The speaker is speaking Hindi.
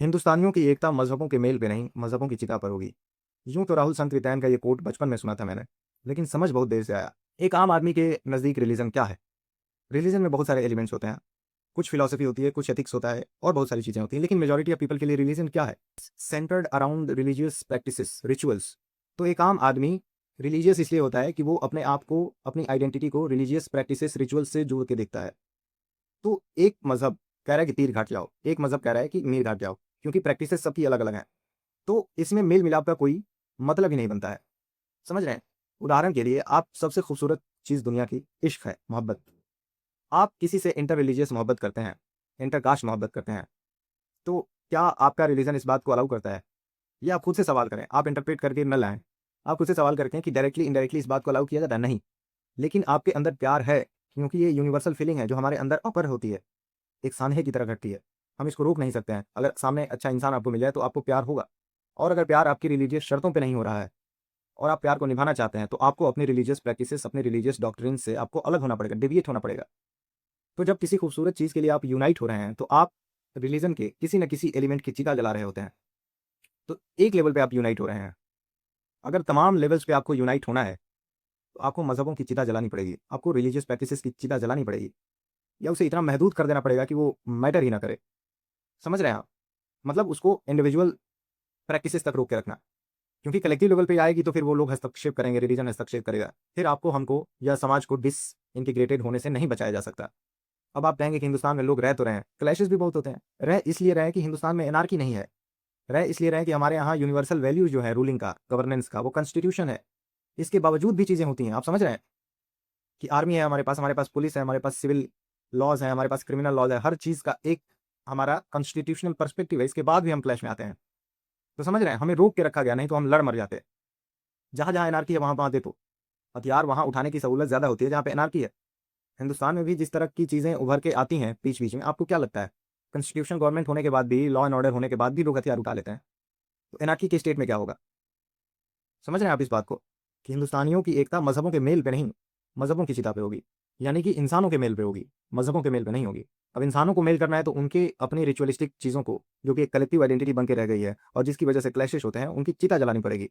हिंदुस्तानियों की एकता मजहबों के मेल पे नहीं, मजहबों की चिता पर होगी। यूं तो राहुल संत वितैन का ये कोट बचपन में सुना था मैंने, लेकिन समझ बहुत देर से आया। एक आम आदमी के नज़दीक रिलीजन क्या है? रिलीजन में बहुत सारे एलिमेंट्स होते हैं। कुछ फिलॉसफी होती है, कुछ एथिक्स होता है और बहुत सारी चीज़ें होती हैं, लेकिन मेजॉरिटी ऑफ पीपल के लिए रिलीजन क्या है? Centred around religious practices, rituals. तो एक आम आदमी रिलीजियस इसलिए होता है कि वो अपने आप को, अपनी आइडेंटिटी को रिलीजियस प्रैक्टिसेस, रिचुअल्स से जोड़ के देखता है। तो एक मज़हब कह रहा है कि तीर घाट जाओ, एक मज़हब कह रहा है कि मीर घाट जाओ, क्योंकि प्रैक्टिसेस सबकी अलग-अलग हैं। तो इसमें मेल-मिलाप का कोई मतलब ही नहीं बनता है। समझ रहे हैं? उदाहरण के लिए आप सबसे खूबसूरत चीज़ दुनिया की इश्क है, मोहब्बत। आप किसी से इंटर रिलीजियस मोहब्बत करते हैं, इंटर कास्ट मोहब्बत करते हैं, तो क्या आपका रिलीजन इस बात को अलाउ करता है? ये आप खुद से सवाल करें, आप इंटरप्रेट करके न लाएँ। आप खुद से सवाल करके कि डायरेक्टली, इनडायरेक्टली इस बात को अलाउ किया जाता है? नहीं। लेकिन आपके अंदर प्यार है, क्योंकि ये यूनिवर्सल फीलिंग है जो हमारे अंदर अपर होती है। एक सानहे की तरह घटती है। हम इसको रोक नहीं सकते हैं। अगर सामने अच्छा इंसान आपको मिल जाए तो आपको प्यार होगा। और अगर प्यार आपकी रिलीजियस शर्तों पे नहीं हो रहा है और आप प्यार को निभाना चाहते हैं, तो आपको अपनी रिलीजियस प्रैक्टिसेस, अपने रिलीजियस डॉक्ट्रिन से आपको अलग होना पड़ेगा, डेविएट होना पड़ेगा। तो जब किसी खूबसूरत चीज़ के लिए आप यूनाइट हो रहे हैं, तो आप रिलीजन के किसी न किसी एलिमेंट की चिता जला रहे होते हैं। तो एक लेवल पे आप यूनाइट हो रहे हैं। अगर तमाम लेवल्स पे आपको यूनाइट होना है, तो आपको मज़हबों की चिता जलानी पड़ेगी। आपको रिलीजियस प्रैक्टिसेस की चिता जलानी पड़ेगी या उसे इतना महदूद कर देना पड़ेगा कि वो मैटर ही ना करे। समझ रहे हैं आप? मतलब उसको इंडिविजुअल प्रैक्टिसेस तक रोक के रखना। क्योंकि कलेक्टिव लेवल पे आएगी तो फिर वो लोग हस्तक्षेप करेंगे, रिलीजन हस्तक्षेप करेगा। फिर आपको, हमको या समाज को डिसइंटीग्रेटेड होने से नहीं बचाया जा सकता। अब आप कहेंगे कि हिंदुस्तान में लोग रह तो रहे हैं, क्लैशेस भी बहुत होते हैं। रह इसलिए रहे हैं कि हिंदुस्तान में एनार्की नहीं है। रह इसलिए रहे हैं कि हमारे यहाँ यूनिवर्सल वैल्यूज जो है रूलिंग का, गवर्नेंस का, वो कॉन्स्टिट्यूशन है। इसके बावजूद भी चीज़ें होती हैं। आप समझ रहे हैं कि आर्मी है हमारे पास पुलिस है, हमारे पास सिविल लॉज है, हमारे पास क्रिमिनल लॉज है। हर चीज़ का एक हमारा कॉन्स्टिट्यूशनल पर्सपेक्टिव है। इसके बाद भी हम क्लैश में आते हैं। तो समझ रहे हैं, हमें रोक के रखा गया, नहीं तो हम लड़ मर जाते। जहाँ जहाँ एनार्की है वहाँ वहाँ दे दो। हथियार वहाँ उठाने की सहूलत ज़्यादा होती है जहाँ पे एनार्की है। हिंदुस्तान में भी जिस तरह की चीज़ें उभर के आती हैं बीच-बीच में, आपको क्या लगता है? कॉन्स्टिट्यूशन गवर्नमेंट होने के बाद भी, लॉ एंड ऑर्डर होने के बाद भी लोग हथियार उठा लेते हैं। तो एनार्की के स्टेट में क्या होगा? समझ रहे हैं आप इस बात को? कि हिंदुस्तानियों की एकता मज़हबों के मेल पे नहीं, मज़हबों की चिता पे होगी। यानी कि इंसानों के मेल पे होगी, मज़हबों के मेल पे नहीं होगी। अब इंसानों को मेल करना है तो उनके अपनी रिचुअलिस्टिक चीज़ों को, जो कि एक कलेक्टिव आइडेंटिटी बन के रह गई है और जिसकी वजह से क्लैशेस होते हैं, उनकी चिता जलानी पड़ेगी।